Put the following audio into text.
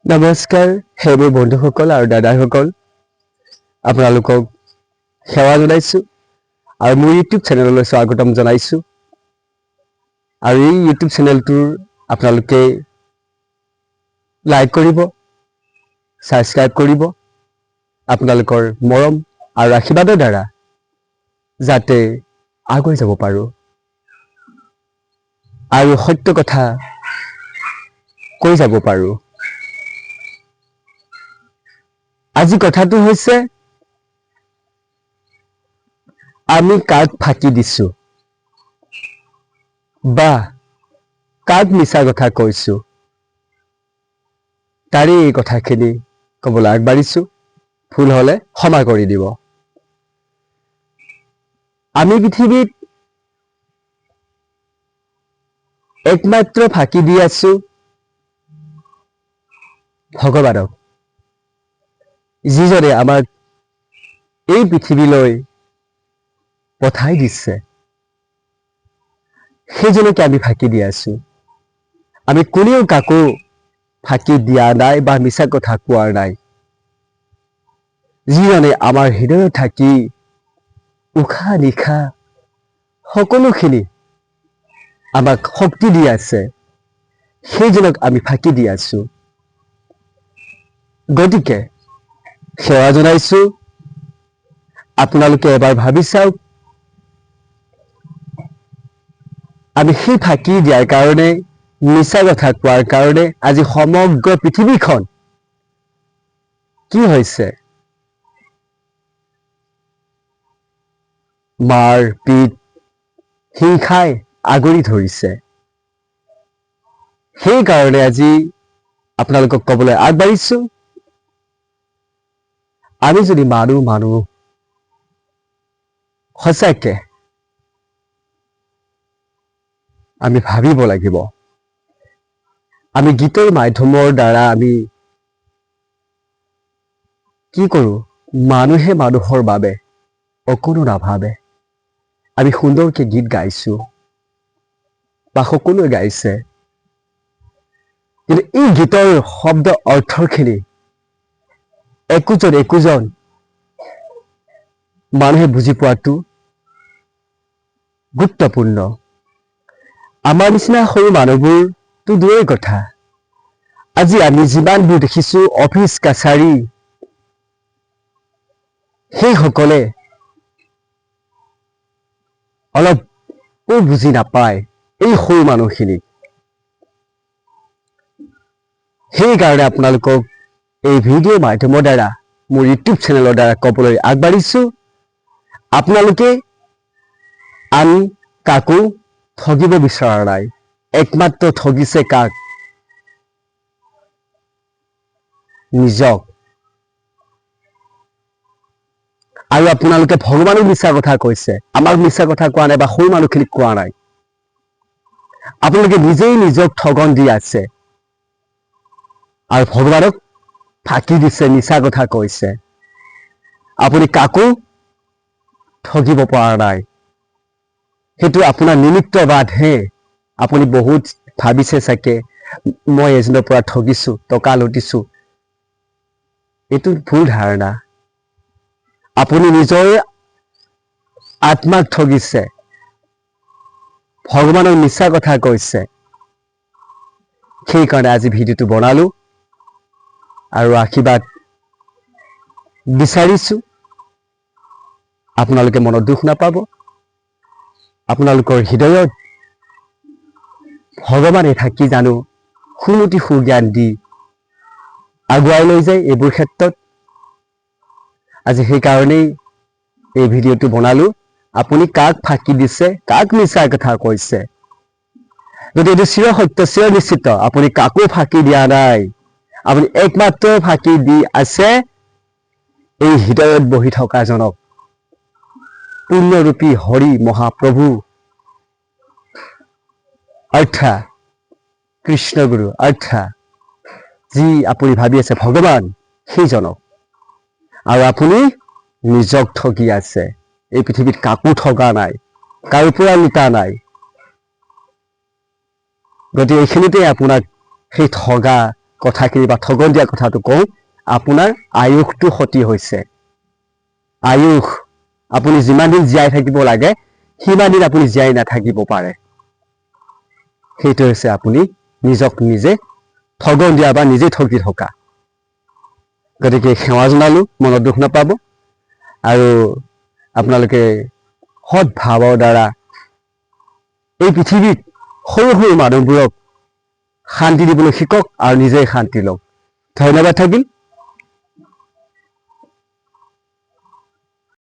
নমস্কাৰ হে মোৰ বন্ধুসকল আৰু দাদাসকল, আপোনালোকক সেৱা জনাইছোঁ আৰু মোৰ ইউটিউব চেনেললৈ স্বাগতম জনাইছোঁ। আৰু এই ইউটিউব চেনেলটোৰ আপোনালোকে লাইক কৰিব, ছাবস্ক্ৰাইব কৰিব, আপোনালোকৰ মৰম আৰু আশীৰ্বাদৰ দ্বাৰা যাতে আগুৱাই যাব পাৰোঁ আৰু সত্য কথা কৈ যাব পাৰোঁ। আজি কথাটো হৈছে, আমি কাক ফাঁকি দিছোঁ বা কাক মিছা কথা কৈছোঁ, তাৰে এই কথাখিনি ক'বলৈ আগবাঢ়িছোঁ। ভুল হ'লে ক্ষমা কৰি দিব। আমি পৃথিৱীত একমাত্ৰ ফাঁকি দি আছোঁ ভগৱানক, যিজনে আমাক এই পৃথিৱীলৈ পঠাই দিছে। সেইজনকে আমি ফাঁকি দি আছোঁ। আমি কোনেও কাকো ফাঁকি দিয়া নাই বা মিছা কথা কোৱা নাই। যিজনে আমাৰ হৃদয়ত থাকি উশাহ নিশাহ সকলোখিনি আমাক শক্তি দি আছে, সেইজনক আমি ফাঁকি দি আছোঁ। গতিকে সেৱা জনাইছোঁ, আপোনালোকে এবাৰ ভাবি চাওক, আমি সেই ফাঁকি দিয়াৰ কাৰণে, মিছা কথা কোৱাৰ কাৰণে আজি সমগ্ৰ পৃথিৱীখন কি হৈছে? মাৰ পিট হিংসাই আগুৰি ধৰিছে। সেইকাৰণে আজি আপোনালোকক ক'বলৈ আগবাঢ়িছোঁ, আমি যদি মানুহ সঁচাকে আমি ভাবিব লাগিব। আমি গীতৰ মাধ্যমৰ দ্বাৰা আমি কি কৰোঁ? মানুহে মানুহৰ বাবে অকণো নাভাবে। আমি সুন্দৰকে গীত গাইছোঁ বা সকলোৱে গাইছে, কিন্তু এই গীতৰ শব্দ অৰ্থখিনি একোজন মানুহে বুজি পোৱাটো গুৰুত্বপূৰ্ণ। আমাৰ নিচিনা সৰু মানুহবোৰতো দূৰৰে কথা, আজি আমি যিমানবোৰ দেখিছোঁ অফিচ কাছাৰী, সেইসকলে অলপো বুজি নাপায় এই সৰু মানুহখিনিক। সেইকাৰণে আপোনালোকক এই ভিডিঅ' মাধ্যমৰ দ্বাৰা, মোৰ ইউটিউব চেনেলৰ দ্বাৰা ক'বলৈ আগবাঢ়িছোঁ, আপোনালোকে আমি কাকো ঠগিব বিচৰা নাই। একমাত্ৰ ঠগিছে কাক? নিজক। আৰু আপোনালোকে ভগৱানক মিছা কথা কৈছে, আমাক মিছা কথা কোৱা নাই বা সৰু মানুহখিনিক কোৱা নাই। আপোনালোকে নিজেই নিজক ঠগন দি আছে আৰু ভগৱানক ফাঁকি দিছে, মিছা কথা কৈছে। আপুনি কাকো ঠগিব পৰা নাই। সেইটো আপোনাৰ নিমিত্তবাদহে। আপুনি বহুত ভাবিছে চাগে, মই এজনৰ পৰা ঠগিছোঁ, টকা লুটিছোঁ। এইটো ভুল ধাৰণা। আপুনি নিজৰ আত্মাক ঠগিছে, ভগৱানক মিছা কথা কৈছে। সেইকাৰণে আজি ভিডিঅ'টো বনালোঁ আৰু আশীৰ্বাদ বিচাৰিছোঁ। আপোনালোকে মনত দুখ নাপাব। আপোনালোকৰ হৃদয়ত ভগৱানে থাকি জানো সুমতি সুজ্ঞান দি আগুৱাই লৈ যায় এইবোৰ ক্ষেত্ৰত। আজি সেইকাৰণেই এই ভিডিঅ'টো বনালোঁ। আপুনি কাক ফাঁকি দিছে, কাক মিছা কথা কৈছে, যদি এইটো চিৰ সত্য, চিৰ নিশ্চিত, আপুনি কাকো ফাঁকি দিয়া নাই। আপুনি একমাত্ৰ ফাঁকি দি আছে এই হৃদয়ত বহি থকা জনক, পুণ্যৰূপী হৰি মহাপ্ৰভু অৰ্থাৎ কৃষ্ণগুৰু, অৰ্থাৎ যি আপুনি ভাবি আছে ভগৱান, সেইজনক। আৰু আপুনি নিজক ঠগি আছে। এই পৃথিৱীত কাকো ঠগা নাই, কাৰো পৰা লুটা নাই। গতিকে এইখিনিতে আপোনাক সেই ঠগা কথাখিনি বা ঠগন দিয়া কথাটো কওঁ, আপোনাৰ আয়ুসটো ক্ষতি হৈছে। আয়ুস, আপুনি যিমান দিন জীয়াই থাকিব লাগে সিমান দিন আপুনি জীয়াই নাথাকিব পাৰে। সেইটো হৈছে আপুনি নিজক নিজে ঠগন দিয়া বা নিজে ঠগি থকা। গতিকে সেৱা জনালো, মনত দুখ নাপাব। আৰু আপোনালোকে সৎ ভাৱৰ দ্বাৰা এই পৃথিৱীত সৰু সৰু মানুহবোৰক শান্তি দিবলৈ শিকক আৰু নিজেই শান্তি লওক। ধন্যবাদ থাকিল।